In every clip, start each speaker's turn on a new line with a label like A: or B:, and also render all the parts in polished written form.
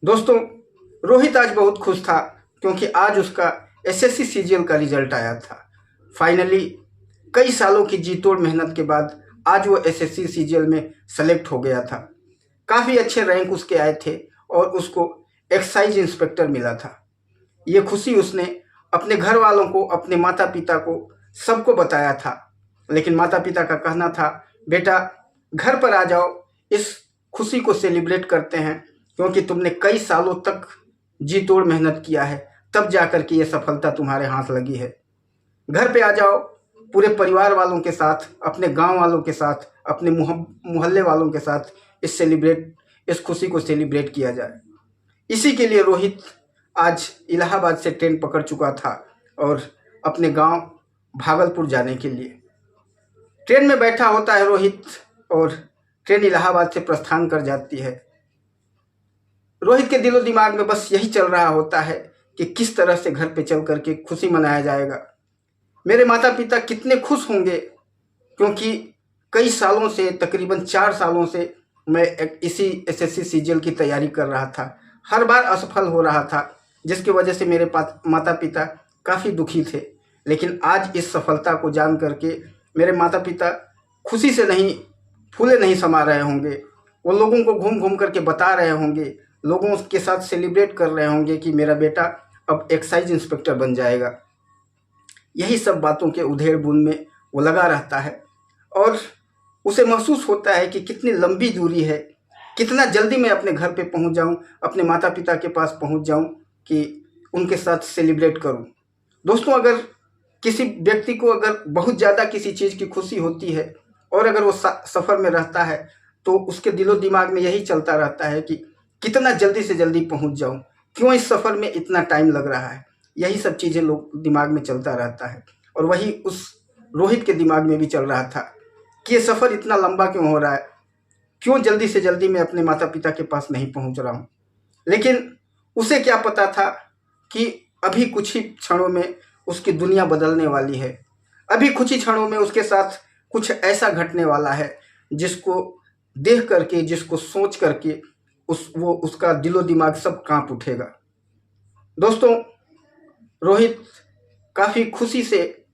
A: दोस्तों, रोहित आज बहुत खुश था क्योंकि आज उसका एसएससी सीजीएल का रिजल्ट आया था। फाइनली कई सालों की जी तोड़ मेहनत के बाद आज वो एसएससी सीजीएल में सेलेक्ट हो गया था। काफ़ी अच्छे रैंक उसके आए थे और उसको एक्साइज इंस्पेक्टर मिला था। ये खुशी उसने अपने घर वालों को, अपने माता पिता को, सबको बताया था। लेकिन माता पिता का कहना था, बेटा घर पर आ जाओ, इस खुशी को सेलिब्रेट करते हैं क्योंकि तुमने कई सालों तक जी तोड़ मेहनत किया है, तब जाकर के ये सफलता तुम्हारे हाथ लगी है। घर पे आ जाओ, पूरे परिवार वालों के साथ, अपने गांव वालों के साथ, अपने मोहल्ले वालों के साथ इस खुशी को सेलिब्रेट किया जाए। इसी के लिए रोहित आज इलाहाबाद से ट्रेन पकड़ चुका था और अपने गांव भागलपुर जाने के लिए ट्रेन में बैठा होता है रोहित, और ट्रेन इलाहाबाद से प्रस्थान कर जाती है। रोहित के दिलो दिमाग में बस यही चल रहा होता है कि किस तरह से घर पे चल करके खुशी मनाया जाएगा। मेरे माता पिता कितने खुश होंगे, क्योंकि कई सालों से, तकरीबन 4 सालों से मैं इसी एसएससी सीजीएल की तैयारी कर रहा था। हर बार असफल हो रहा था, जिसकी वजह से मेरे माता पिता काफ़ी दुखी थे। लेकिन आज इस सफलता को जान करके मेरे माता पिता खुशी से नहीं, फूले नहीं समा रहे होंगे। वो लोगों को घूम घूम करके बता रहे होंगे, लोगों के साथ सेलिब्रेट कर रहे होंगे कि मेरा बेटा अब एक्साइज इंस्पेक्टर बन जाएगा। यही सब बातों के उधेड़ बुन में वो लगा रहता है और उसे महसूस होता है कि कितनी लंबी दूरी है, कितना जल्दी मैं अपने घर पे पहुंच जाऊं, अपने माता पिता के पास पहुंच जाऊं कि उनके साथ सेलिब्रेट करूं। दोस्तों, अगर किसी व्यक्ति को अगर बहुत ज़्यादा किसी चीज़ की खुशी होती है और अगर वो सफ़र में रहता है तो उसके दिलो दिमाग में यही चलता रहता है कि कितना जल्दी से जल्दी पहुंच जाऊं, क्यों इस सफ़र में इतना टाइम लग रहा है। यही सब चीज़ें लोग दिमाग में चलता रहता है और वही उस रोहित के दिमाग में भी चल रहा था कि ये सफ़र इतना लंबा क्यों हो रहा है, क्यों जल्दी से जल्दी मैं अपने माता पिता के पास नहीं पहुंच रहा हूं। लेकिन उसे क्या पता था कि अभी कुछ ही क्षणों में उसकी दुनिया बदलने वाली है। अभी कुछ ही क्षणों में उसके साथ कुछ ऐसा घटने वाला है जिसको देख करके, जिसको सोच करके उसका दिलो दिमाग सब कांप उठेगा। दोस्तों, रोहित काफ़ी खुशी से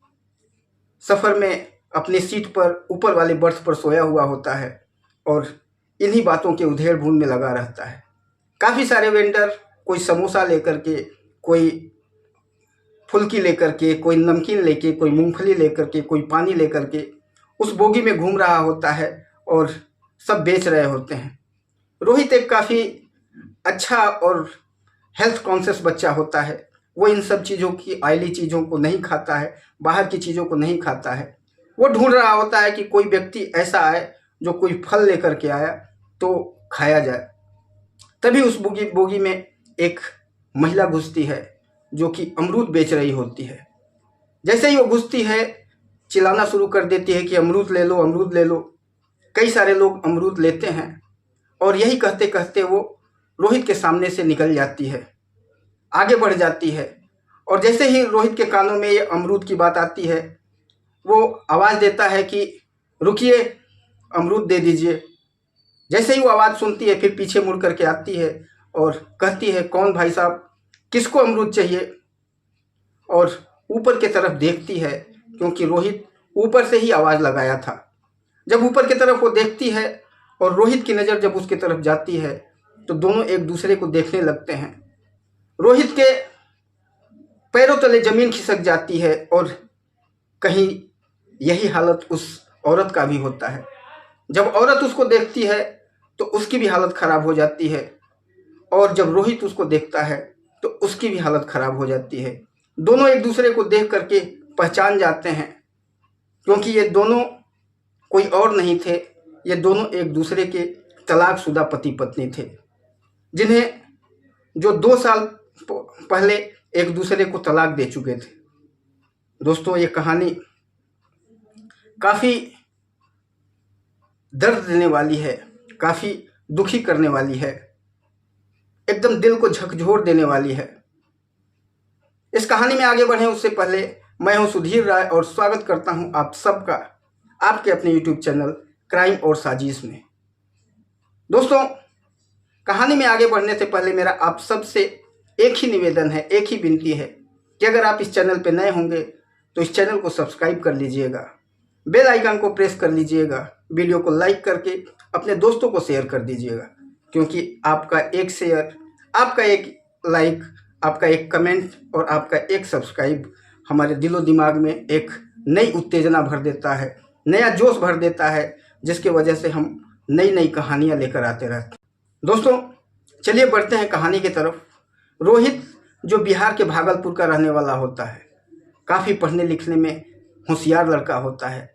A: सफ़र में अपनी सीट पर, ऊपर वाले बर्थ पर सोया हुआ होता है और इन्हीं बातों के उधेड़ बुन में लगा रहता है। काफ़ी सारे वेंडर, कोई समोसा लेकर के, कोई फुल्की लेकर के, कोई नमकीन लेके, कोई मूंगफली लेकर के, कोई पानी लेकर के उस बोगी में घूम रहा होता है और सब बेच रहे होते हैं। रोहित एक काफ़ी अच्छा और हेल्थ कॉन्शियस बच्चा होता है। वो इन सब चीज़ों की, ऑयली चीज़ों को नहीं खाता है, बाहर की चीज़ों को नहीं खाता है। वो ढूंढ रहा होता है कि कोई व्यक्ति ऐसा आए जो कोई फल लेकर के आया तो खाया जाए। तभी उस बोगी में एक महिला घुसती है जो कि अमरूद बेच रही होती है। जैसे ही वो घुसती है, चिल्लाना शुरू कर देती है कि अमरूद ले लो, अमरूद ले लो। कई सारे लोग अमरूद लेते हैं और यही कहते कहते वो रोहित के सामने से निकल जाती है, आगे बढ़ जाती है। और जैसे ही रोहित के कानों में ये अमरूद की बात आती है, वो आवाज़ देता है कि रुकिए, अमरूद दे दीजिए। जैसे ही वो आवाज़ सुनती है, फिर पीछे मुड़ करके आती है और कहती है, कौन भाई साहब, किसको अमरूद चाहिए। और ऊपर की तरफ देखती है क्योंकि रोहित ऊपर से ही आवाज़ लगाया था। जब ऊपर की तरफ वो देखती है और रोहित की नज़र जब उसकी तरफ जाती है तो दोनों एक दूसरे को देखने लगते हैं। रोहित के पैरों तले ज़मीन खिसक जाती है और कहीं यही हालत उस औरत का भी होता है। जब औरत उसको देखती है तो उसकी भी हालत ख़राब हो जाती है और जब रोहित उसको देखता है तो उसकी भी हालत ख़राब हो जाती है। दोनों एक दूसरे को देख करके पहचान जाते हैं क्योंकि ये दोनों कोई और नहीं थे, ये दोनों एक दूसरे के तलाकशुदा पति पत्नी थे, जिन्हें जो 2 साल पहले एक दूसरे को तलाक दे चुके थे। दोस्तों, ये कहानी काफ़ी दर्द देने वाली है, काफ़ी दुखी करने वाली है, एकदम दिल को झकझोर देने वाली है। इस कहानी में आगे बढ़ें उससे पहले मैं हूं सुधीर राय और स्वागत करता हूं आप सबका आपके अपने यूट्यूब चैनल क्राइम और साजिश में। दोस्तों, कहानी में आगे बढ़ने से पहले मेरा आप सबसे एक ही निवेदन है, एक ही विनती है कि अगर आप इस चैनल पर नए होंगे तो इस चैनल को सब्सक्राइब कर लीजिएगा, बेल आइकन को प्रेस कर लीजिएगा, वीडियो को लाइक करके अपने दोस्तों को शेयर कर दीजिएगा, क्योंकि आपका एक शेयर, आपका एक लाइक, आपका एक कमेंट और आपका एक सब्सक्राइब हमारे दिलो दिमाग में एक नई उत्तेजना भर देता है, नया जोश भर देता है, जिसके वजह से हम नई नई कहानियाँ लेकर आते रहते हैं। दोस्तों चलिए बढ़ते हैं कहानी की तरफ। रोहित जो बिहार के भागलपुर का रहने वाला होता है, काफ़ी पढ़ने लिखने में होशियार लड़का होता है।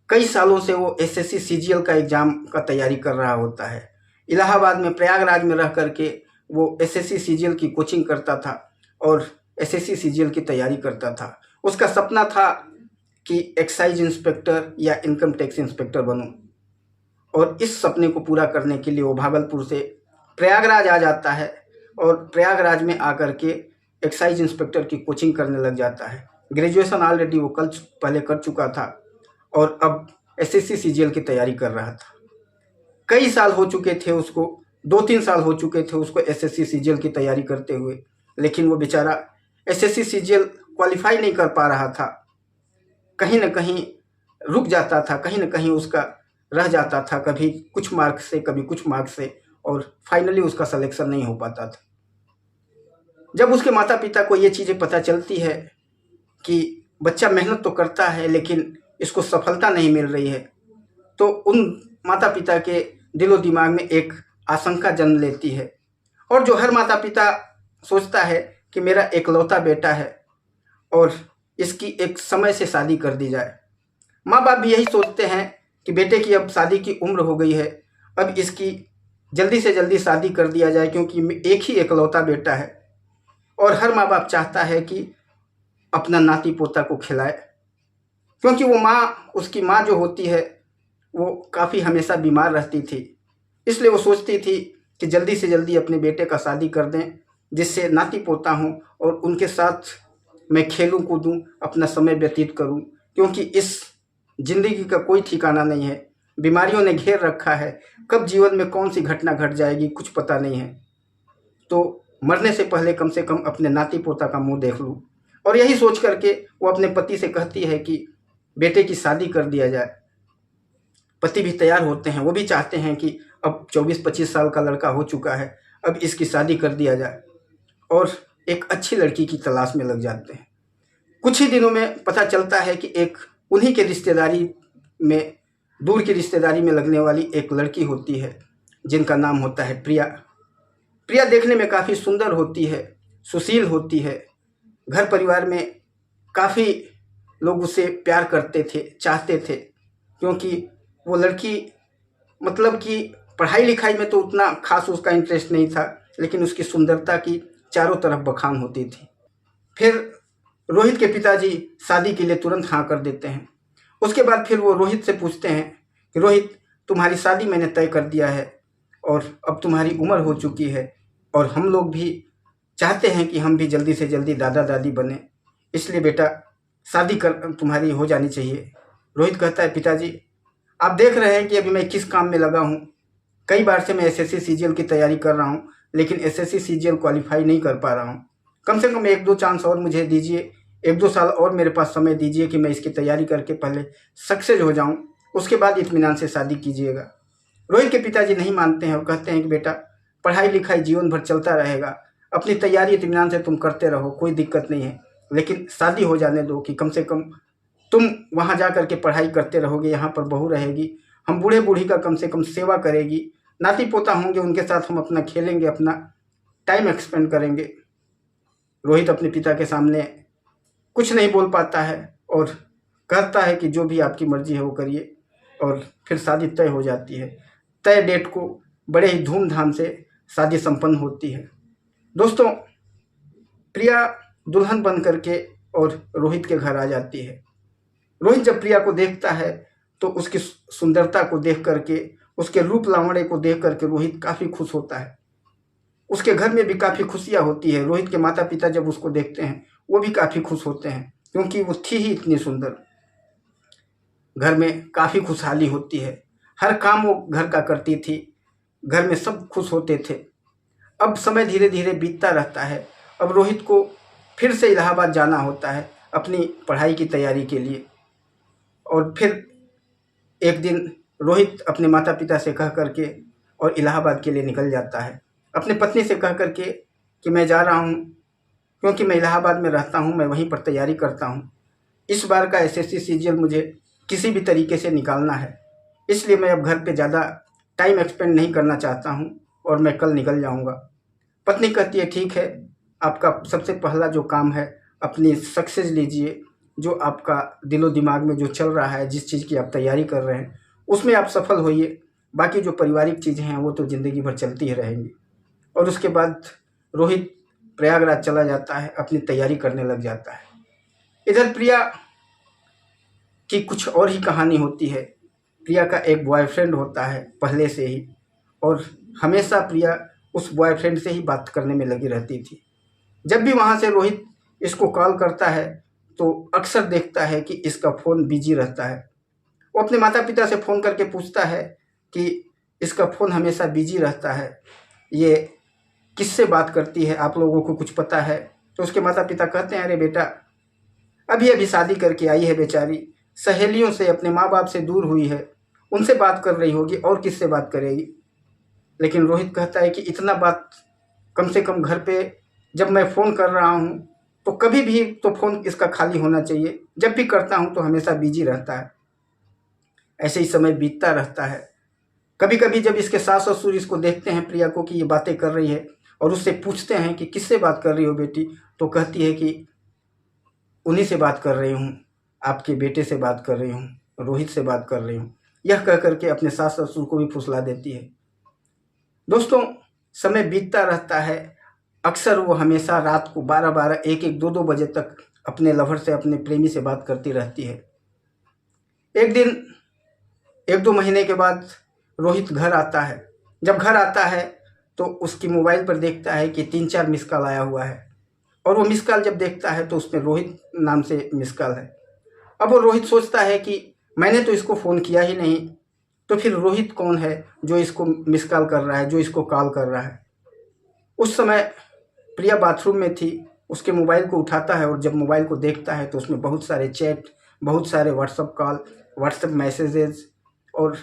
A: कई सालों से वो एसएससी सीजीएल का एग्ज़ाम का तैयारी कर रहा होता है। इलाहाबाद में, प्रयागराज में रह करके वो एसएससी सीजीएल की कोचिंग करता था और एसएससी सीजीएल की तैयारी करता था। उसका सपना था कि एक्साइज इंस्पेक्टर या इनकम टैक्स इंस्पेक्टर बनूं, और इस सपने को पूरा करने के लिए वो भागलपुर से प्रयागराज आ जाता है और प्रयागराज में आकर के एक्साइज इंस्पेक्टर की कोचिंग करने लग जाता है। ग्रेजुएशन ऑलरेडी वो पहले कर चुका था और अब एसएससी सीजीएल की तैयारी कर रहा था। कई साल हो चुके थे उसको, 2-3 साल हो चुके थे उसको एसएससी सीजीएल की तैयारी करते हुए, लेकिन वो बेचारा एसएससी सीजीएल क्वालिफाई नहीं कर पा रहा था। कहीं ना कहीं रुक जाता था, कहीं ना कहीं उसका रह जाता था, कभी कुछ मार्क्स से, कभी कुछ मार्क्स से, और फाइनली उसका सिलेक्शन नहीं हो पाता था। जब उसके माता पिता को ये चीज़ें पता चलती है कि बच्चा मेहनत तो करता है लेकिन इसको सफलता नहीं मिल रही है, तो उन माता पिता के दिलो दिमाग में एक आशंका जन्म लेती है। और जो हर माता पिता सोचता है कि मेरा एकलौता बेटा है और इसकी एक समय से शादी कर दी जाए। माँ बाप भी यही सोचते हैं कि बेटे की अब शादी की उम्र हो गई है, अब इसकी जल्दी से जल्दी शादी कर दिया जाए, क्योंकि एक ही एकलौता बेटा है। और हर माँ बाप चाहता है कि अपना नाती पोता को खिलाए, क्योंकि वो माँ, उसकी माँ जो होती है वो काफ़ी हमेशा बीमार रहती थी। इसलिए वो सोचती थी कि जल्दी से जल्दी अपने बेटे का शादी कर दें, जिससे नाती पोता हों और उनके साथ मैं खेलूं कूदूं, अपना समय व्यतीत करूं, क्योंकि इस ज़िंदगी का कोई ठिकाना नहीं है। बीमारियों ने घेर रखा है, कब जीवन में कौन सी घटना घट जाएगी कुछ पता नहीं है। तो मरने से पहले कम से कम अपने नाती पोता का मुंह देख लूँ। और यही सोच करके वो अपने पति से कहती है कि बेटे की शादी कर दिया जाए। पति भी तैयार होते हैं, वो भी चाहते हैं कि अब 24-25 साल का लड़का हो चुका है, अब इसकी शादी कर दिया जाए, और एक अच्छी लड़की की तलाश में लग जाते हैं। कुछ ही दिनों में पता चलता है कि एक उन्हीं के रिश्तेदारी में, दूर की रिश्तेदारी में लगने वाली एक लड़की होती है, जिनका नाम होता है प्रिया। प्रिया देखने में काफ़ी सुंदर होती है, सुशील होती है। घर परिवार में काफ़ी लोग उसे प्यार करते थे, चाहते थे, क्योंकि वो लड़की मतलब कि पढ़ाई लिखाई में तो उतना खास उसका इंटरेस्ट नहीं था, लेकिन उसकी सुंदरता की चारों तरफ बखान होती थी। फिर रोहित के पिताजी शादी के लिए तुरंत हाँ कर देते हैं। उसके बाद फिर वो रोहित से पूछते हैं कि रोहित, तुम्हारी शादी मैंने तय कर दिया है और अब तुम्हारी उम्र हो चुकी है, और हम लोग भी चाहते हैं कि हम भी जल्दी से जल्दी दादा दादी बने, इसलिए बेटा शादी कर तुम्हारी हो जानी चाहिए। रोहित कहता है, पिताजी आप देख रहे हैं कि अभी मैं किस काम में लगा हूँ। कई बार से मैं एसएससी सीजीएल की तैयारी कर रहा हूँ, लेकिन एसएससी सीजीएल क्वालिफाई नहीं कर पा रहा हूँ। कम से कम 1-2 चांस और मुझे दीजिए, 1-2 साल और मेरे पास समय दीजिए कि मैं इसकी तैयारी करके पहले सक्सेस हो जाऊँ, उसके बाद इत्मीनान से शादी कीजिएगा। रोहित के पिताजी नहीं मानते हैं और कहते हैं कि बेटा पढ़ाई लिखाई जीवन भर चलता रहेगा, अपनी तैयारी इत्मीनान से तुम करते रहो, कोई दिक्कत नहीं है, लेकिन शादी हो जाने दो कि कम से कम तुम वहाँ जा कर के पढ़ाई करते रहोगे, यहाँ पर बहू रहेगी, हम बूढ़े बूढ़ी का कम से कम सेवा करेगी, नाती पोता होंगे, उनके साथ हम अपना खेलेंगे, अपना टाइम एक्सपेंड करेंगे। रोहित अपने पिता के सामने कुछ नहीं बोल पाता है और कहता है कि जो भी आपकी मर्जी है वो करिए, और फिर शादी तय हो जाती है। तय डेट को बड़े ही धूमधाम से शादी संपन्न होती है। दोस्तों, प्रिया दुल्हन बन करके और रोहित के घर आ जाती है। रोहित जब प्रिया को देखता है तो उसकी सुंदरता को देख करके, उसके रूप लावण्य को देख करके रोहित काफ़ी खुश होता है। उसके घर में भी काफ़ी खुशियाँ होती है। रोहित के माता पिता जब उसको देखते हैं वो भी काफ़ी खुश होते हैं, क्योंकि वो थी ही इतनी सुंदर। घर में काफ़ी खुशहाली होती है, हर काम वो घर का करती थी, घर में सब खुश होते थे। अब समय धीरे धीरे बीतता रहता है। अब रोहित को फिर से इलाहाबाद जाना होता है अपनी पढ़ाई की तैयारी के लिए। और फिर एक दिन रोहित अपने माता पिता से कह करके और इलाहाबाद के लिए निकल जाता है, अपने पत्नी से कह करके कि मैं जा रहा हूँ, क्योंकि मैं इलाहाबाद में रहता हूँ, मैं वहीं पर तैयारी करता हूँ। इस बार का एसएससी सीजीएल मुझे किसी भी तरीके से निकालना है, इसलिए मैं अब घर पे ज़्यादा टाइम एक्सपेंड नहीं करना चाहता हूँ और मैं कल निकल जाऊँगा। पत्नी कहती है ठीक है, आपका सबसे पहला जो काम है अपनी सक्सेस लीजिए, जो आपका दिलो दिमाग में जो चल रहा है, जिस चीज़ की आप तैयारी कर रहे हैं उसमें आप सफल होइए। बाकी जो पारिवारिक चीज़ें हैं वो तो ज़िंदगी भर चलती ही रहेंगी। और उसके बाद रोहित प्रयागराज चला जाता है, अपनी तैयारी करने लग जाता है। इधर प्रिया की कुछ और ही कहानी होती है। प्रिया का एक बॉयफ्रेंड होता है पहले से ही, और हमेशा प्रिया उस बॉयफ्रेंड से ही बात करने में लगी रहती थी। जब भी वहाँ से रोहित इसको कॉल करता है तो अक्सर देखता है कि इसका फ़ोन बिजी रहता है। वो अपने माता पिता से फ़ोन करके पूछता है कि इसका फ़ोन हमेशा बिजी रहता है, ये किससे बात करती है, आप लोगों को कुछ पता है? तो उसके माता पिता कहते हैं अरे बेटा, अभी अभी शादी करके आई है बेचारी, सहेलियों से, अपने माँ बाप से दूर हुई है, उनसे बात कर रही होगी, और किससे बात करेगी। लेकिन रोहित कहता है कि इतना बात कम से कम घर पे जब मैं फ़ोन कर रहा हूँ तो कभी भी तो फ़ोन इसका खाली होना चाहिए, जब भी करता हूँ तो हमेशा बिजी रहता है। ऐसे ही समय बीतता रहता है। कभी कभी जब इसके सास ससुर इसको देखते हैं प्रिया को कि ये बातें कर रही है, और उससे पूछते हैं कि किससे बात कर रही हो बेटी, तो कहती है कि उन्हीं से बात कर रही हूँ, आपके बेटे से बात कर रही हूँ, रोहित से बात कर रही हूँ। यह कह करके अपने सास ससुर को भी फुसला देती है। दोस्तों, समय बीतता रहता है। अक्सर वो हमेशा रात को 12-12, 1-1, 2-2 बजे तक अपने लवर से, अपने प्रेमी से बात करती रहती है। एक दिन 1-2 महीने के बाद रोहित घर आता है। जब घर आता है तो उसकी मोबाइल पर देखता है कि 3-4 मिस कॉल आया हुआ है, और वो मिस कॉल जब देखता है तो उसमें रोहित नाम से मिस कॉल है। अब वो रोहित सोचता है कि मैंने तो इसको फ़ोन किया ही नहीं, तो फिर रोहित कौन है जो इसको मिस कॉल कर रहा है, जो इसको कॉल कर रहा है। उस समय प्रिया बाथरूम में थी, उसके मोबाइल को उठाता है और जब मोबाइल को देखता है तो उसमें बहुत सारे चैट, बहुत सारे व्हाट्सअप कॉल, व्हाट्सएप मैसेजेस और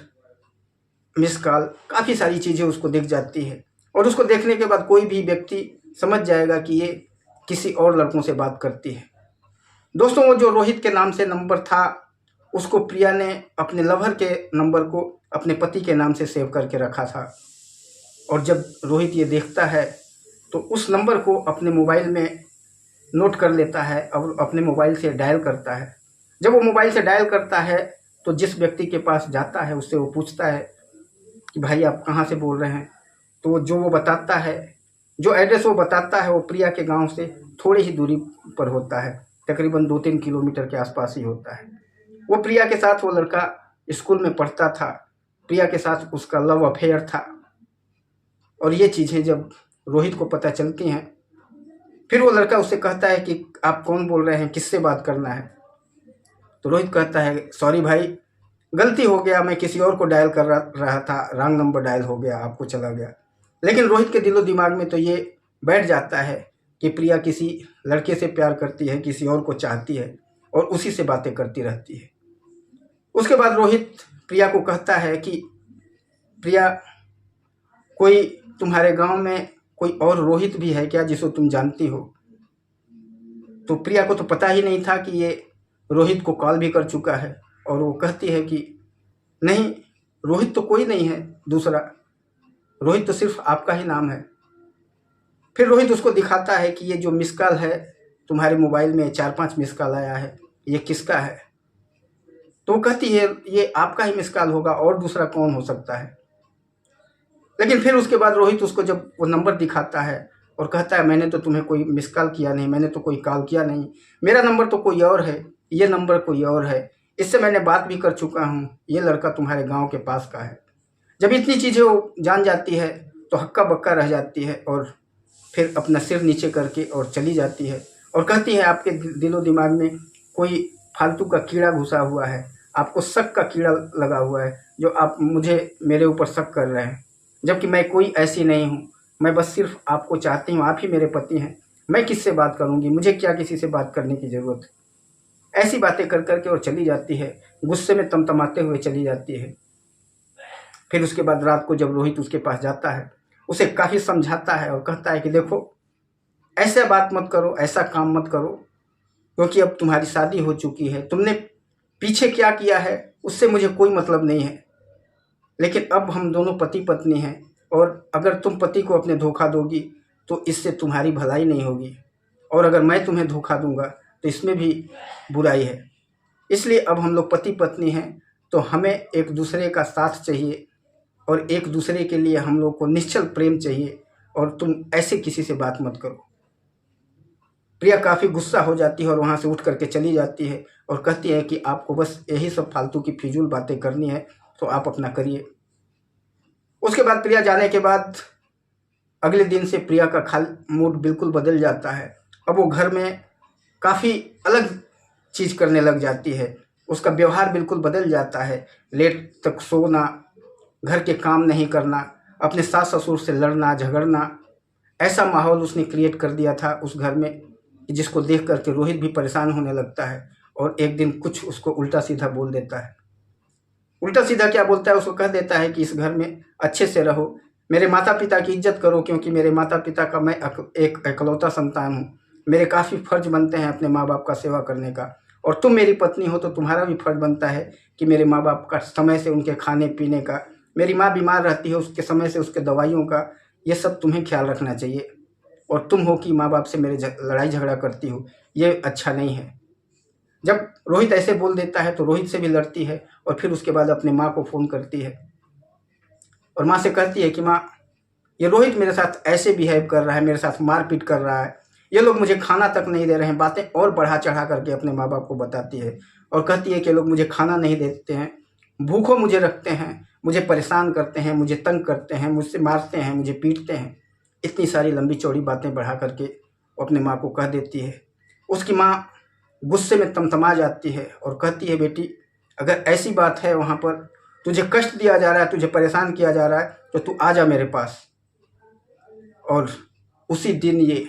A: मिस कॉल, काफ़ी सारी चीज़ें उसको दिख जाती है। और उसको देखने के बाद कोई भी व्यक्ति समझ जाएगा कि ये किसी और लड़कों से बात करती है। दोस्तों, वो जो रोहित के नाम से नंबर था उसको प्रिया ने अपने लवर के नंबर को अपने पति के नाम से सेव करके रखा था। और जब रोहित ये देखता है तो उस नंबर को अपने मोबाइल में नोट कर लेता है और अपने मोबाइल से डायल करता है। जब वो मोबाइल से डायल करता है तो जिस व्यक्ति के पास जाता है उससे वो पूछता है कि भाई आप कहाँ से बोल रहे हैं। तो जो वो बताता है, जो एड्रेस वो बताता है, वो प्रिया के गांव से थोड़ी ही दूरी पर होता है, तकरीबन 2-3 किलोमीटर के आसपास ही होता है। वो प्रिया के साथ, वो लड़का स्कूल में पढ़ता था, प्रिया के साथ उसका लव अफेयर था। और ये चीज़ें जब रोहित को पता चलती हैं, फिर वो लड़का उससे कहता है कि आप कौन बोल रहे हैं, किससे बात करना है। तो रोहित कहता है सॉरी भाई, गलती हो गया, मैं किसी और को डायल कर रहा था, रॉन्ग नंबर डायल हो गया, आपको चला गया। लेकिन रोहित के दिलो दिमाग में तो ये बैठ जाता है कि प्रिया किसी लड़के से प्यार करती है, किसी और को चाहती है और उसी से बातें करती रहती है। उसके बाद रोहित प्रिया को कहता है कि प्रिया, कोई तुम्हारे गांव में कोई और रोहित भी है क्या जिसको तुम जानती हो? तो प्रिया को तो पता ही नहीं था कि ये रोहित को कॉल भी कर चुका है, और वो कहती है कि नहीं, रोहित तो कोई नहीं है दूसरा, रोहित तो सिर्फ आपका ही नाम है। फिर रोहित उसको दिखाता है कि ये जो मिस कॉल है तुम्हारे मोबाइल में, 4-5 मिस कॉल आया है, ये किसका है? तो वो कहती है ये आपका ही मिस कॉल होगा, और दूसरा कौन हो सकता है? लेकिन फिर उसके बाद रोहित उसको जब वो नंबर दिखाता है और कहता है मैंने तो तुम्हें कोई मिस कॉल किया नहीं, मैंने तो कोई कॉल किया नहीं, मेरा नंबर तो कोई और है, ये नंबर कोई और है, इससे मैंने बात भी कर चुका हूँ, ये लड़का तुम्हारे गांव के पास का है। जब इतनी चीज़ें वो जान जाती है तो हक्का बक्का रह जाती है, और फिर अपना सिर नीचे करके और चली जाती है और कहती है आपके दिलो दिमाग में कोई फालतू का कीड़ा घुसा हुआ है, आपको शक का कीड़ा लगा हुआ है, जो आप मुझे, मेरे ऊपर शक कर रहे हैं। जबकि मैं कोई ऐसी नहीं हूँ। मैं बस सिर्फ आपको चाहती हूँ, आप ही मेरे पति हैं। मैं किससे बात करूँगी, मुझे क्या किसी से बात करने की ज़रूरत है। ऐसी बातें कर कर के और चली जाती है, गुस्से में तमतमाते हुए चली जाती है। फिर उसके बाद रात को जब रोहित उसके पास जाता है, उसे काफ़ी समझाता है और कहता है कि देखो, ऐसे बात मत करो, ऐसा काम मत करो, क्योंकि अब तुम्हारी शादी हो चुकी है। तुमने पीछे क्या किया है उससे मुझे कोई मतलब नहीं है, लेकिन अब हम दोनों पति पत्नी हैं, और अगर तुम पति को अपने धोखा दोगी तो इससे तुम्हारी भलाई नहीं होगी, और अगर मैं तुम्हें धोखा दूंगा तो इसमें भी बुराई है। इसलिए अब हम लोग पति पत्नी हैं, तो हमें एक दूसरे का साथ चाहिए, और एक दूसरे के लिए हम लोग को निश्चल प्रेम चाहिए, और तुम ऐसे किसी से बात मत करो। प्रिया काफ़ी गुस्सा हो जाती है और वहाँ से उठ करके चली जाती है और कहती है कि आपको बस यही सब फालतू की फिजूल बातें करनी है तो आप अपना करिए। उसके बाद प्रिया जाने के बाद अगले दिन से प्रिया का मूड बिल्कुल बदल जाता है। अब वो घर में काफ़ी अलग चीज़ करने लग जाती है। उसका व्यवहार बिल्कुल बदल जाता है। लेट तक सोना, घर के काम नहीं करना, अपने सास ससुर से लड़ना झगड़ना, ऐसा माहौल उसने क्रिएट कर दिया था उस घर में, जिसको देख करके रोहित भी परेशान होने लगता है और एक दिन कुछ उसको उल्टा सीधा बोल देता है। उल्टा सीधा क्या बोलता है, उसको कह देता है कि इस घर में अच्छे से रहो, मेरे माता पिता की इज्जत करो, क्योंकि मेरे माता पिता का मैं एक इकलौता संतान हूँ। मेरे काफ़ी फर्ज बनते हैं अपने माँ बाप का सेवा करने का, और तुम मेरी पत्नी हो तो तुम्हारा भी फर्ज बनता है कि मेरे माँ बाप का समय से उनके खाने पीने का, मेरी माँ बीमार रहती है उसके समय से उसके दवाइयों का, ये सब तुम्हें ख्याल रखना चाहिए। और तुम हो कि माँ बाप से मेरे लड़ाई झगड़ा करती हो, ये अच्छा नहीं है। जब रोहित ऐसे बोल देता है तो रोहित से भी लड़ती है, और फिर उसके बाद अपने माँ को फ़ोन करती है और माँ से कहती है कि माँ, ये रोहित मेरे साथ ऐसे बिहेव कर रहा है, मेरे साथ मारपीट कर रहा है, ये लोग मुझे खाना तक नहीं दे रहे हैं। बातें और बढ़ा चढ़ा करके अपने माँ बाप को बताती है और कहती है कि लोग मुझे खाना नहीं देते हैं, भूखों मुझे रखते हैं, मुझे परेशान करते हैं, मुझे तंग करते हैं, मुझसे मारते हैं, मुझे पीटते हैं। इतनी सारी लंबी चौड़ी बातें बढ़ा करके वो अपने माँ को कह देती है। उसकी माँ गुस्से में तमतमा जाती है और कहती है, बेटी अगर ऐसी बात है, वहाँ पर तुझे कष्ट दिया जा रहा है, तुझे परेशान किया जा रहा है, तो तू आ जा मेरे पास। और उसी दिन ये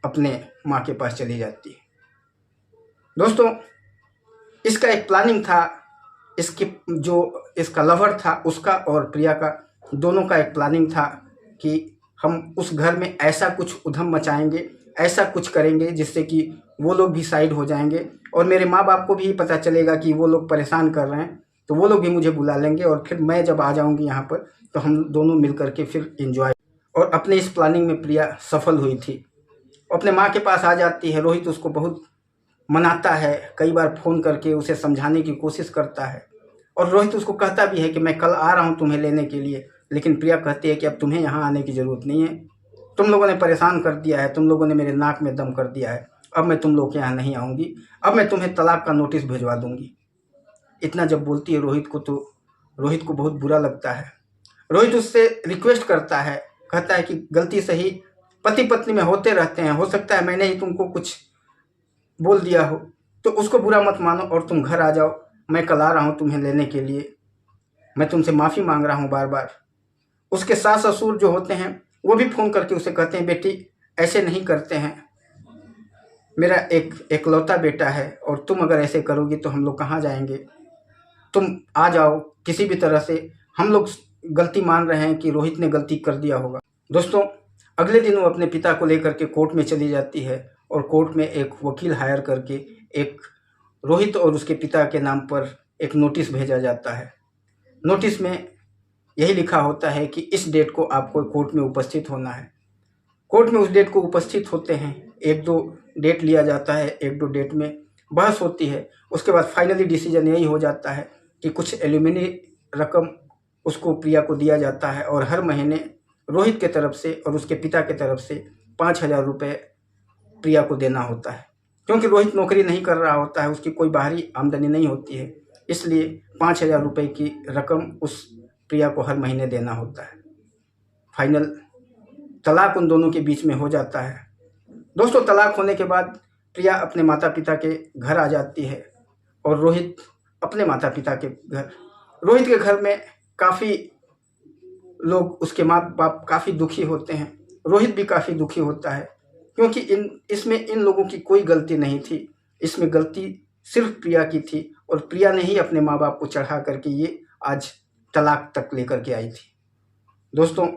A: अपने माँ के पास चली जाती है। दोस्तों, इसका एक प्लानिंग था, इसकी जो इसका लवर था उसका और प्रिया का, दोनों का एक प्लानिंग था कि हम उस घर में ऐसा कुछ उधम मचाएंगे, ऐसा कुछ करेंगे जिससे कि वो लोग भी साइड हो जाएंगे, और मेरे माँ बाप को भी पता चलेगा कि वो लोग परेशान कर रहे हैं, तो वो लोग भी मुझे बुला लेंगे, और फिर मैं जब आ जाऊंगी यहाँ पर तो हम दोनों मिल करके फिर एंजॉय। और अपने इस प्लानिंग में प्रिया सफल हुई थी। अपने माँ के पास आ जाती है। रोहित उसको बहुत मनाता है, कई बार फ़ोन करके उसे समझाने की कोशिश करता है, और रोहित उसको कहता भी है कि मैं कल आ रहा हूँ तुम्हें लेने के लिए। लेकिन प्रिया कहती है कि अब तुम्हें यहाँ आने की ज़रूरत नहीं है, तुम लोगों ने परेशान कर दिया है, तुम लोगों ने मेरे नाक में दम कर दिया है, अब मैं तुम लोग के यहाँ नहीं आऊँगी, अब मैं तुम्हें तलाक का नोटिस भिजवा दूँगी। इतना जब बोलती है रोहित को, तो रोहित को बहुत बुरा लगता है। रोहित उससे रिक्वेस्ट करता है, कहता है कि गलती से ही पति पत्नी में होते रहते हैं, हो सकता है मैंने ही तुमको कुछ बोल दिया हो, तो उसको बुरा मत मानो और तुम घर आ जाओ, मैं कल आ रहा हूँ तुम्हें लेने के लिए, मैं तुमसे माफ़ी मांग रहा हूँ बार बार। उसके सास ससुर जो होते हैं वो भी फ़ोन करके उसे कहते हैं, बेटी ऐसे नहीं करते हैं, मेरा एक एकलौता बेटा है, और तुम अगर ऐसे करोगी तो हम लोग कहाँ जाएंगे, तुम आ जाओ किसी भी तरह से। हम लोग गलती मान रहे हैं कि रोहित ने गलती कर दिया होगा। दोस्तों, अगले दिन वो अपने पिता को लेकर के कोर्ट में चली जाती है, और कोर्ट में एक वकील हायर करके एक रोहित और उसके पिता के नाम पर एक नोटिस भेजा जाता है। नोटिस में यही लिखा होता है कि इस डेट को आपको कोर्ट में उपस्थित होना है। कोर्ट में उस डेट को उपस्थित होते हैं, एक दो डेट लिया जाता है, एक दो डेट में बहस होती है। उसके बाद फाइनली डिसीजन यही हो जाता है कि कुछ एल्यूमिनी रकम उसको प्रिया को दिया जाता है, और हर महीने रोहित के तरफ से और उसके पिता के तरफ से 5,000 रुपये प्रिया को देना होता है। क्योंकि रोहित नौकरी नहीं कर रहा होता है, उसकी कोई बाहरी आमदनी नहीं होती है, इसलिए 5,000 रुपये की रकम उस प्रिया को हर महीने देना होता है। फाइनल तलाक उन दोनों के बीच में हो जाता है। दोस्तों, तलाक होने के बाद प्रिया अपने माता पिता के घर आ जाती है, और रोहित अपने माता पिता के घर। रोहित के घर में काफ़ी लोग, उसके माँ बाप काफ़ी दुखी होते हैं। रोहित भी काफ़ी दुखी होता है, क्योंकि इसमें इन लोगों की कोई गलती नहीं थी। इसमें गलती सिर्फ प्रिया की थी, और प्रिया ने ही अपने माँ बाप को चढ़ा करके ये आज तलाक तक लेकर के आई थी। दोस्तों,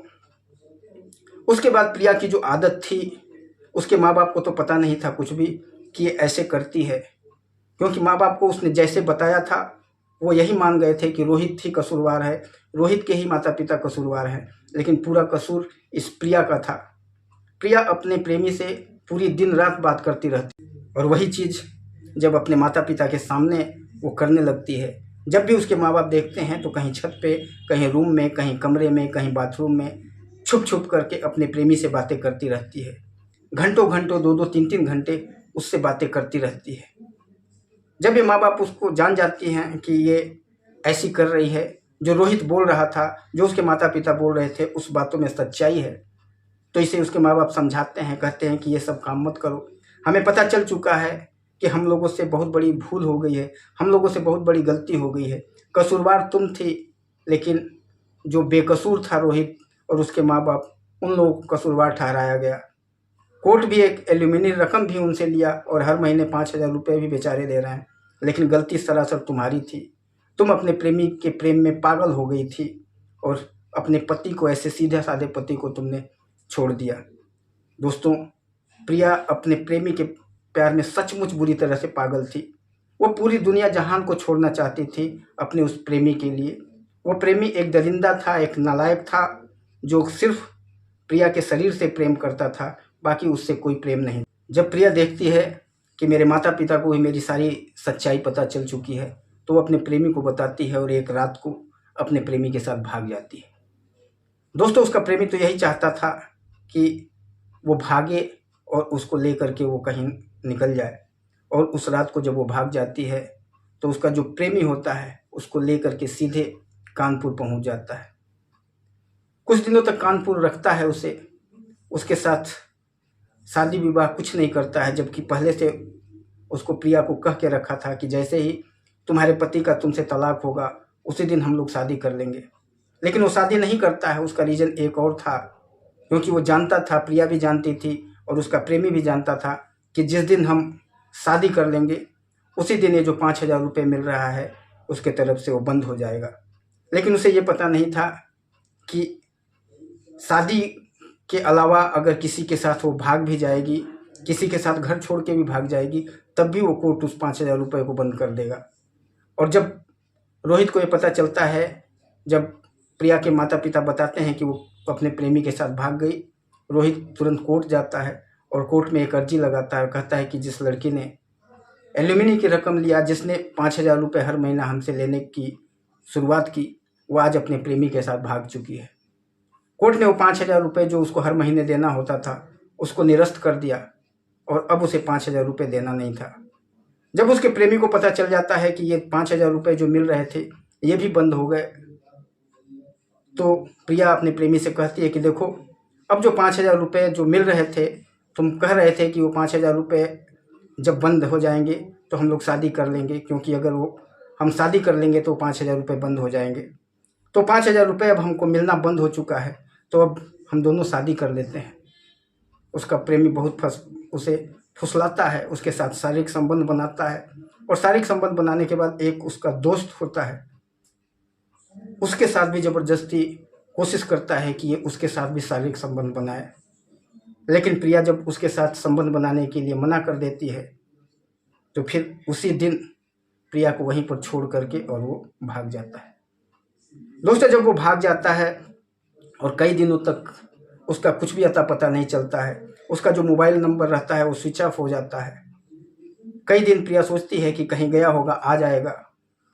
A: उसके बाद प्रिया की जो आदत थी, उसके माँ बाप को तो पता नहीं था कुछ भी कि ये ऐसे करती है, क्योंकि माँ बाप को उसने जैसे बताया था वो यही मान गए थे कि रोहित ही कसूरवार है, रोहित के ही माता पिता कसूरवार हैं। लेकिन पूरा कसूर इस प्रिया का था। प्रिया अपने प्रेमी से पूरी दिन रात बात करती रहती, और वही चीज़ जब अपने माता पिता के सामने वो करने लगती है। जब भी उसके माँ बाप देखते हैं तो कहीं छत पे, कहीं रूम में, कहीं कमरे में, कहीं बाथरूम में छुप छुप करके अपने प्रेमी से बातें करती रहती है। घंटों घंटों, 2-2, 3-3 घंटे उससे बातें करती रहती है। जब ये माँ बाप उसको जान जाती हैं कि ये ऐसी कर रही है, जो रोहित बोल रहा था, जो उसके माता पिता बोल रहे थे, उस बातों में सच्चाई है, तो इसे उसके माँ बाप समझाते हैं, कहते हैं कि ये सब काम मत करो। हमें पता चल चुका है कि हम लोगों से बहुत बड़ी भूल हो गई है, हम लोगों से बहुत बड़ी गलती हो गई है। कसूरवार तुम थी, लेकिन जो बेकसूर था रोहित और उसके माँ बाप, उन लोगों को कसूरवार ठहराया गया। कोर्ट भी एक एल्यूमिनी रकम भी उनसे लिया, और हर महीने 5,000 रुपये भी बेचारे दे रहे हैं। लेकिन गलती सरासर तुम्हारी थी। तुम अपने प्रेमी के प्रेम में पागल हो गई थी, और अपने पति को, ऐसे सीधे साधे पति को तुमने छोड़ दिया। दोस्तों, प्रिया अपने प्रेमी के प्यार में सचमुच बुरी तरह से पागल थी। वो पूरी दुनिया जहान को छोड़ना चाहती थी अपने उस प्रेमी के लिए। वो प्रेमी एक दरिंदा था, एक नालायक था, जो सिर्फ प्रिया के शरीर से प्रेम करता था, बाकी उससे कोई प्रेम नहीं। जब प्रिया देखती है कि मेरे माता पिता को ही मेरी सारी सच्चाई पता चल चुकी है, तो वो अपने प्रेमी को बताती है, और एक रात को अपने प्रेमी के साथ भाग जाती है। दोस्तों, उसका प्रेमी तो यही चाहता था कि वो भागे और उसको ले करके वो कहीं निकल जाए। और उस रात को जब वो भाग जाती है, तो उसका जो प्रेमी होता है उसको ले करके सीधे कानपुर पहुंच जाता है। कुछ दिनों तक कानपुर रखता है उसे, उसके साथ शादी विवाह कुछ नहीं करता है, जबकि पहले से उसको प्रिया को कह के रखा था कि जैसे ही तुम्हारे पति का तुमसे तलाक होगा, उसी दिन हम लोग शादी कर लेंगे। लेकिन वो शादी नहीं करता है। उसका रीज़न एक और था, क्योंकि वो जानता था, प्रिया भी जानती थी और उसका प्रेमी भी जानता था कि जिस दिन हम शादी कर लेंगे, उसी दिन ये जो 5,000 रुपये मिल रहा है उसके तरफ से वो बंद हो जाएगा। लेकिन उसे ये पता नहीं था कि शादी के अलावा अगर किसी के साथ वो भाग भी जाएगी, किसी के साथ घर छोड़ के भी भाग जाएगी, तब भी वो कोर्ट उस 5,000 रुपये को बंद कर देगा। और जब रोहित को ये पता चलता है, जब प्रिया के माता पिता बताते हैं कि वो अपने प्रेमी के साथ भाग गई, रोहित तुरंत कोर्ट जाता है और कोर्ट में एक अर्जी लगाता है और कहता है कि जिस लड़की ने एल्यूमिनी की रकम लिया, जिसने 5,000 रुपये हर महीना हमसे लेने की शुरुआत की, वो आज अपने प्रेमी के साथ भाग चुकी है। कोर्ट ने वो 5,000 रुपये जो उसको हर महीने देना होता था, उसको निरस्त कर दिया, और अब उसे 5,000 रुपये देना नहीं था। जब उसके प्रेमी को पता चल जाता है कि ये 5,000 रुपये जो मिल रहे थे ये भी बंद हो गए, तो प्रिया अपने प्रेमी से कहती है कि देखो, अब जो 5,000 रुपये जो मिल रहे थे, तुम कह रहे थे कि वो 5,000 रुपये जब बंद हो जाएंगे तो हम लोग शादी कर लेंगे, क्योंकि अगर वो हम शादी कर लेंगे तो 5,000 रुपये बंद हो जाएंगे। तो 5,000 रुपये अब हमको मिलना बंद हो चुका है, तो अब हम दोनों शादी कर लेते हैं। उसका प्रेमी बहुत उसे फुसलाता है, उसके साथ शारीरिक संबंध बनाता है, और शारीरिक संबंध बनाने के बाद एक उसका दोस्त होता है, उसके साथ भी ज़बरदस्ती कोशिश करता है कि ये उसके साथ भी शारीरिक संबंध बनाए। लेकिन प्रिया जब उसके साथ संबंध बनाने के लिए मना कर देती है, तो फिर उसी दिन प्रिया को वहीं पर छोड़ करके और वो भाग जाता है। दोस्तों, जब वो भाग जाता है और कई दिनों तक उसका कुछ भी अता पता नहीं चलता है, उसका जो मोबाइल नंबर रहता है वो स्विच ऑफ हो जाता है। कई दिन प्रिया सोचती है कि कहीं गया होगा, आ जाएगा,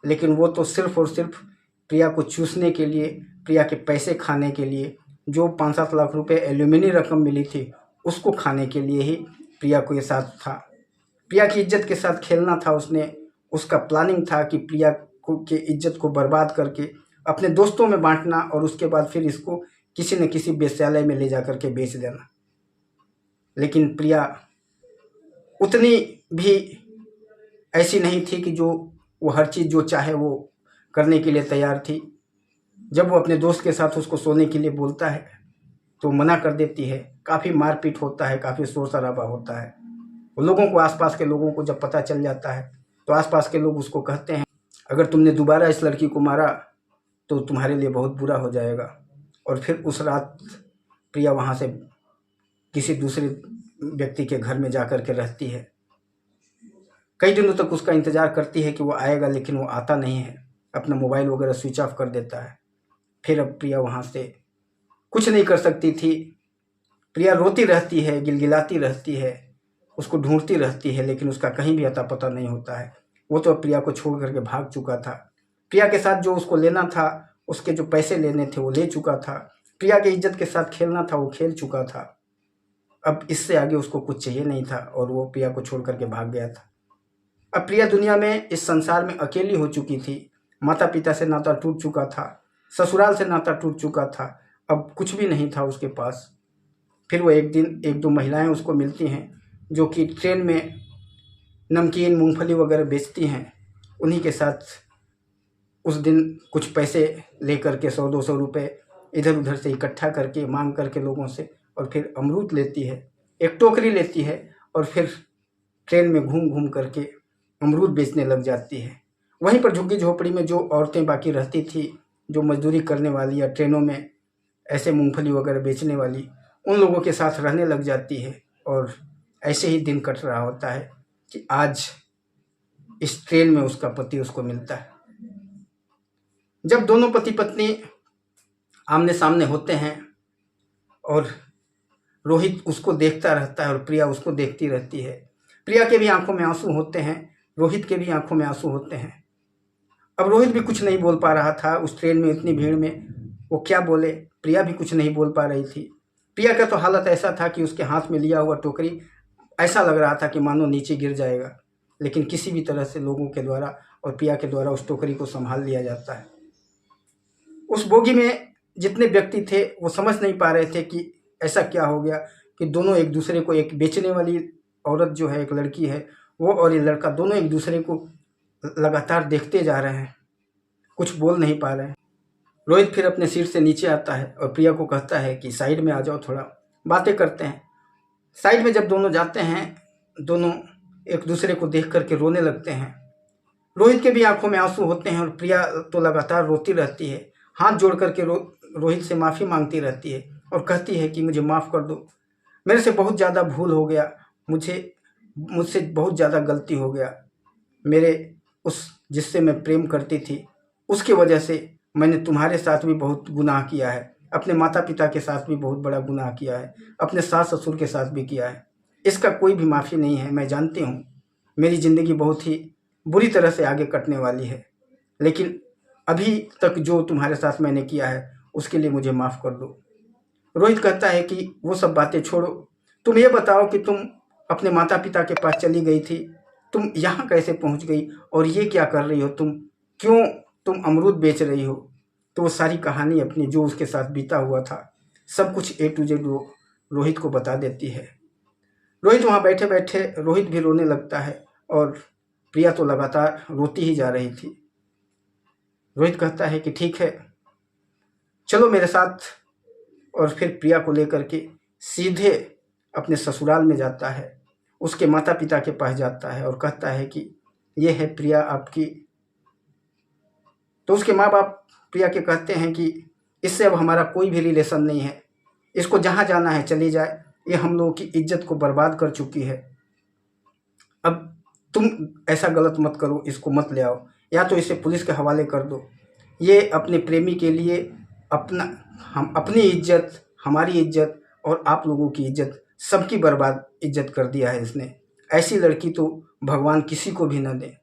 A: लेकिन वो तो सिर्फ और सिर्फ प्रिया को चूसने के लिए, प्रिया के पैसे खाने के लिए, जो 5-7 लाख रुपए एल्यूमिनी रकम मिली थी उसको खाने के लिए ही प्रिया को ये साथ था। प्रिया की इज्जत के साथ खेलना था उसका प्लानिंग था कि प्रिया को की इज्जत को बर्बाद करके अपने दोस्तों में बांटना, और उसके बाद फिर इसको किसी न किसी वेश्यालय में ले जा कर के बेच देना। लेकिन प्रिया उतनी भी ऐसी नहीं थी कि जो वो हर चीज़ जो चाहे वो करने के लिए तैयार थी। जब वो अपने दोस्त के साथ उसको सोने के लिए बोलता है तो मना कर देती है। काफ़ी मारपीट होता है, काफ़ी शोर शराबा होता है। लोगों को, आसपास के लोगों को जब पता चल जाता है तो आसपास के लोग उसको कहते हैं, अगर तुमने दोबारा इस लड़की को मारा तो तुम्हारे लिए बहुत बुरा हो जाएगा। और फिर उस रात प्रिया वहाँ से किसी दूसरे व्यक्ति के घर में जा कर के रहती है। कई दिनों तक उसका इंतज़ार करती है कि वो आएगा, लेकिन वो आता नहीं है। अपना मोबाइल वगैरह स्विच ऑफ कर देता है। फिर अब प्रिया वहाँ से कुछ नहीं कर सकती थी। प्रिया रोती रहती है, गिलगिलाती रहती है, उसको ढूंढती रहती है, लेकिन उसका कहीं भी अता पता नहीं होता है। वो तो प्रिया को छोड़ करके भाग चुका था। प्रिया के साथ जो उसको लेना था, उसके जो पैसे लेने थे वो ले चुका था। प्रिया की इज्जत के साथ खेलना था वो खेल चुका था। अब इससे आगे उसको कुछ चाहिए नहीं था और वो प्रिया को छोड़ करके भाग गया था। अब प्रिया दुनिया में, इस संसार में अकेली हो चुकी थी। माता पिता से नाता टूट चुका था, ससुराल से नाता टूट चुका था। अब कुछ भी नहीं था उसके पास। फिर वो एक दिन एक दो महिलाएं उसको मिलती हैं जो कि ट्रेन में नमकीन, मूंगफली वगैरह बेचती हैं। उन्हीं के साथ उस दिन कुछ पैसे लेकर के 100-200 रुपये इधर उधर से इकट्ठा करके, मांग करके लोगों से, और फिर अमरूद लेती है, एक टोकरी लेती है और फिर ट्रेन में घूम घूम करके अमरूद बेचने लग जाती है। वहीं पर झुग्गी झोपड़ी में जो औरतें बाकी रहती थी, जो मजदूरी करने वाली या ट्रेनों में ऐसे मूंगफली वगैरह बेचने वाली, उन लोगों के साथ रहने लग जाती है। और ऐसे ही दिन कट रहा होता है कि आज इस ट्रेन में उसका पति उसको मिलता है। जब दोनों पति पत्नी आमने सामने होते हैं और रोहित उसको देखता रहता है और प्रिया उसको देखती रहती है। प्रिया के भी आंखों में आंसू होते हैं, रोहित के भी आंखों में आंसू होते हैं। अब रोहित भी कुछ नहीं बोल पा रहा था उस ट्रेन में, इतनी भीड़ में वो क्या बोले। प्रिया भी कुछ नहीं बोल पा रही थी। प्रिया का तो हालत ऐसा था कि उसके हाथ में लिया हुआ टोकरी ऐसा लग रहा था कि मानो नीचे गिर जाएगा, लेकिन किसी भी तरह से लोगों के द्वारा और प्रिया के द्वारा उस टोकरी को संभाल लिया जाता है। उस बोगी में जितने व्यक्ति थे वो समझ नहीं पा रहे थे कि ऐसा क्या हो गया कि दोनों एक दूसरे को, एक बेचने वाली औरत जो है, एक लड़की है वो, और ये लड़का, दोनों एक दूसरे को लगातार देखते जा रहे हैं, कुछ बोल नहीं पा रहे हैं। रोहित फिर अपने सीट से नीचे आता है और प्रिया को कहता है कि साइड में आ जाओ, थोड़ा बातें करते हैं। साइड में जब दोनों जाते हैं, दोनों एक दूसरे को देख करके रोने लगते हैं। रोहित के भी आंखों में आंसू होते हैं और प्रिया तो लगातार रोती रहती है, हाथ जोड़ करके रोहित से माफ़ी मांगती रहती है और कहती है कि मुझे माफ़ कर दो, मेरे से बहुत ज़्यादा भूल हो गया, मुझसे बहुत ज़्यादा गलती हो गया। मेरे उस जिससे मैं प्रेम करती थी उसकी वजह से मैंने तुम्हारे साथ भी बहुत गुनाह किया है, अपने माता पिता के साथ भी बहुत बड़ा गुनाह किया है, अपने सास ससुर के साथ भी किया है। इसका कोई भी माफ़ी नहीं है। मैं जानती हूँ मेरी ज़िंदगी बहुत ही बुरी तरह से आगे कटने वाली है, लेकिन अभी तक जो तुम्हारे साथ मैंने किया है उसके लिए मुझे माफ़ कर दो। रोहित कहता है कि वो सब बातें छोड़ो, तुम ये बताओ कि तुम अपने माता पिता के पास चली गई थी, तुम यहाँ कैसे पहुँच गई और ये क्या कर रही हो, क्यों तुम अमरूद बेच रही हो। तो वो सारी कहानी अपनी जो उसके साथ बीता हुआ था सब कुछ A to Z रोहित को बता देती है। रोहित वहाँ बैठे बैठे रोहित भी रोने लगता है और प्रिया तो लगातार रोती ही जा रही थी। रोहित कहता है कि ठीक है, चलो मेरे साथ, और फिर प्रिया को लेकर के सीधे अपने ससुराल में जाता है, उसके माता पिता के पास जाता है और कहता है कि ये है प्रिया आपकी। तो उसके माँ बाप प्रिया के कहते हैं कि इससे अब हमारा कोई भी रिलेशन नहीं है, इसको जहाँ जाना है चली जाए, ये हम लोगों की इज्जत को बर्बाद कर चुकी है। अब तुम ऐसा गलत मत करो, इसको मत ले आओ, या तो इसे पुलिस के हवाले कर दो। ये अपने प्रेमी के लिए अपनी इज्जत, हमारी इज्जत और आप लोगों की इज्जत, सबकी बर्बाद इज्जत कर दिया है इसने। ऐसी लड़की तो भगवान किसी को भी न दे।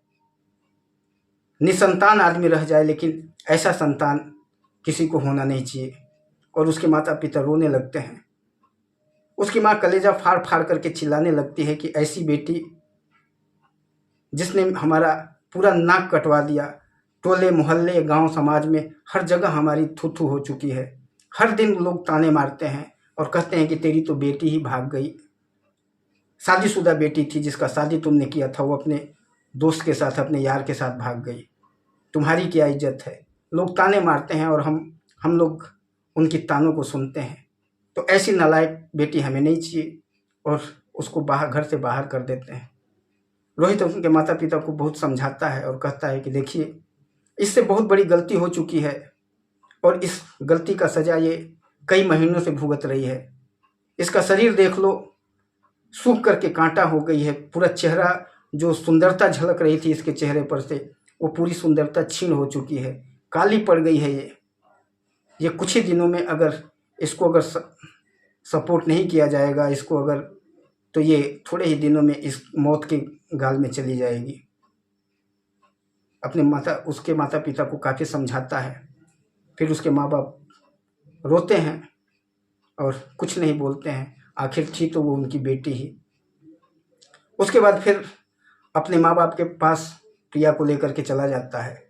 A: निसंतान आदमी रह जाए, लेकिन ऐसा संतान किसी को होना नहीं चाहिए। और उसके माता पिता रोने लगते हैं। उसकी माँ कलेजा फाड़ फाड़ करके चिल्लाने लगती है कि ऐसी बेटी जिसने हमारा पूरा नाक कटवा दिया, टोले मोहल्ले गांव समाज में हर जगह हमारी थू थू हो चुकी है। हर दिन लोग ताने मारते हैं और कहते हैं कि तेरी तो बेटी ही भाग गई, शादीशुदा बेटी थी, जिसका शादी तुमने किया था वो अपने दोस्त के साथ, अपने यार के साथ भाग गई, तुम्हारी क्या इज्जत है। लोग ताने मारते हैं और हम लोग उनकी तानों को सुनते हैं। तो ऐसी नालायक बेटी हमें नहीं चाहिए और उसको बाहर, घर से बाहर कर देते हैं। रोहित उनके माता पिता को बहुत समझाता है और कहता है कि देखिए, इससे बहुत बड़ी गलती हो चुकी है और इस गलती का सजा ये कई महीनों से भुगत रही है। इसका शरीर देख लो, सूख करके कांटा हो गई है। पूरा चेहरा, जो सुंदरता झलक रही थी इसके चेहरे पर से, वो पूरी सुंदरता छीन हो चुकी है, काली पड़ गई है। ये कुछ ही दिनों में अगर इसको अगर सपोर्ट नहीं किया जाएगा इसको अगर, तो ये थोड़े ही दिनों में इस मौत के गाल में चली जाएगी। उसके माता पिता को काफ़ी समझाता है। फिर उसके माँ बाप रोते हैं और कुछ नहीं बोलते हैं। आखिर थी तो वो उनकी बेटी ही। उसके बाद फिर अपने माँ बाप के पास प्रिया को लेकर के चला जाता है।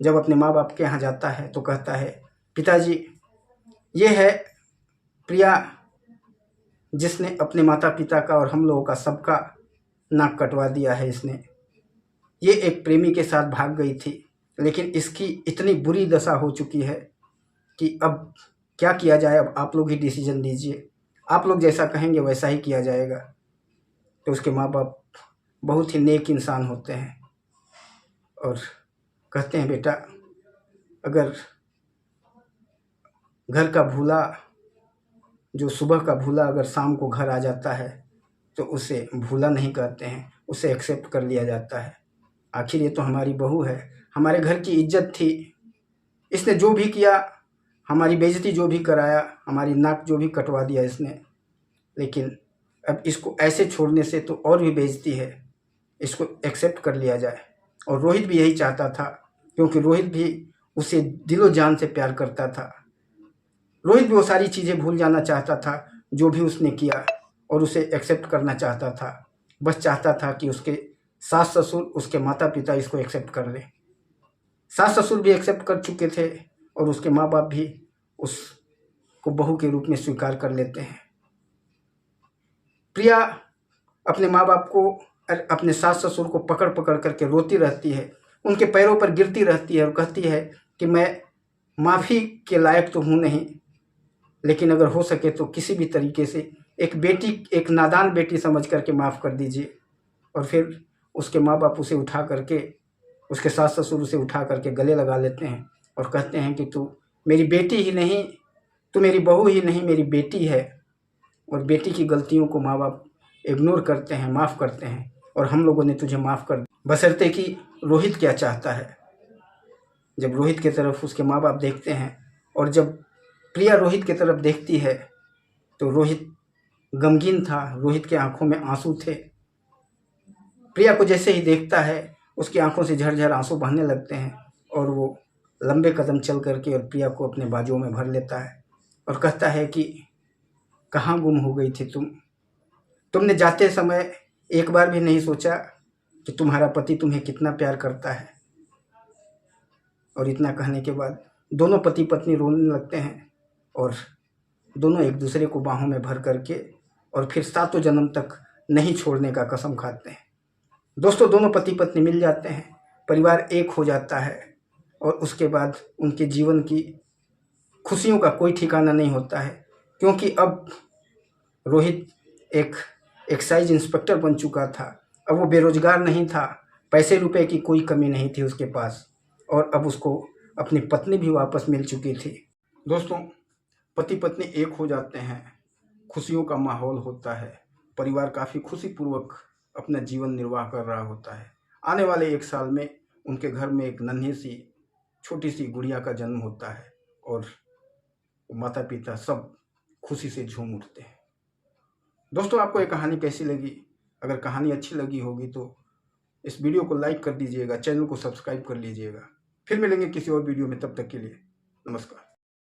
A: जब अपने माँ बाप के यहाँ जाता है तो कहता है, पिताजी, ये है प्रिया, जिसने अपने माता पिता का और हम लोगों का सबका नाक कटवा दिया है इसने। ये एक प्रेमी के साथ भाग गई थी, लेकिन इसकी इतनी बुरी दशा हो चुकी है कि अब क्या किया जाए। अब आप लोग ही डिसीजन दीजिए, आप लोग जैसा कहेंगे वैसा ही किया जाएगा। तो उसके माँ बाप बहुत ही नेक इंसान होते हैं और कहते हैं, बेटा, अगर घर का भूला, जो सुबह का भूला अगर शाम को घर आ जाता है तो उसे भूला नहीं कहते हैं, उसे एक्सेप्ट कर लिया जाता है। आखिर ये तो हमारी बहू है, हमारे घर की इज्जत थी। इसने जो भी किया, हमारी बेइज्जती जो भी कराया, हमारी नाक जो भी कटवा दिया इसने, लेकिन अब इसको ऐसे छोड़ने से तो और भी बेइज्जती है। इसको एक्सेप्ट कर लिया जाए। और रोहित भी यही चाहता था, क्योंकि रोहित भी उसे दिलो जान से प्यार करता था। रोहित भी वो सारी चीज़ें भूल जाना चाहता था जो भी उसने किया, और उसे एक्सेप्ट करना चाहता था। बस चाहता था कि उसके सास ससुर, उसके माता पिता इसको एक्सेप्ट कर लें। सास ससुर भी एक्सेप्ट कर चुके थे और उसके माँ बाप भी उसको बहू के रूप में स्वीकार कर लेते हैं। प्रिया अपने माँ बाप को, अपने सास ससुर को पकड़ पकड़ करके रोती रहती है, उनके पैरों पर गिरती रहती है और कहती है कि मैं माफ़ी के लायक तो हूँ नहीं, लेकिन अगर हो सके तो किसी भी तरीके से एक बेटी, एक नादान बेटी समझ करके माफ़ कर दीजिए। और फिर उसके माँ बाप उसे उठा करके, उसके सास ससुर उसे उठा करके गले लगा लेते हैं और कहते हैं कि तू मेरी बेटी ही नहीं, तू मेरी बहू ही नहीं, मेरी बेटी है। और बेटी की गलतियों को माँ बाप इग्नोर करते हैं, माफ़ करते हैं, और हम लोगों ने तुझे माफ़ कर दिया। बशर्ते कि रोहित क्या चाहता है। जब रोहित की तरफ उसके माँ बाप देखते हैं और जब प्रिया रोहित की तरफ देखती है तो रोहित गमगीन था, रोहित के आंखों में आंसू थे। प्रिया को जैसे ही देखता है उसकी आंखों से झरझर आंसू बहने लगते हैं और वो लंबे कदम चल करके और प्रिया को अपने बाजुओं में भर लेता है और कहता है कि कहाँ गुम हो गई थी तुमने जाते समय एक बार भी नहीं सोचा कि तुम्हारा पति तुम्हें कितना प्यार करता है। और इतना कहने के बाद दोनों पति पत्नी रोने लगते हैं और दोनों एक दूसरे को बाहों में भर करके और फिर 7 जन्म तक नहीं छोड़ने का कसम खाते हैं। दोस्तों, दोनों पति पत्नी मिल जाते हैं, परिवार एक हो जाता है और उसके बाद उनके जीवन की खुशियों का कोई ठिकाना नहीं होता है, क्योंकि अब रोहित एक एक्साइज इंस्पेक्टर बन चुका था। अब वो बेरोजगार नहीं था, पैसे रुपए की कोई कमी नहीं थी उसके पास, और अब उसको अपनी पत्नी भी वापस मिल चुकी थी। दोस्तों, पति पत्नी एक हो जाते हैं, खुशियों का माहौल होता है, परिवार काफ़ी खुशीपूर्वक अपना जीवन निर्वाह कर रहा होता है। आने वाले 1 साल में उनके घर में एक नन्ही सी छोटी सी गुड़िया का जन्म होता है और माता पिता सब खुशी से झूम उठते हैं। दोस्तों, आपको ये कहानी कैसी लगी? अगर कहानी अच्छी लगी होगी तो इस वीडियो को लाइक कर दीजिएगा, चैनल को सब्सक्राइब कर लीजिएगा। फिर मिलेंगे किसी और वीडियो में, तब तक के लिए नमस्कार।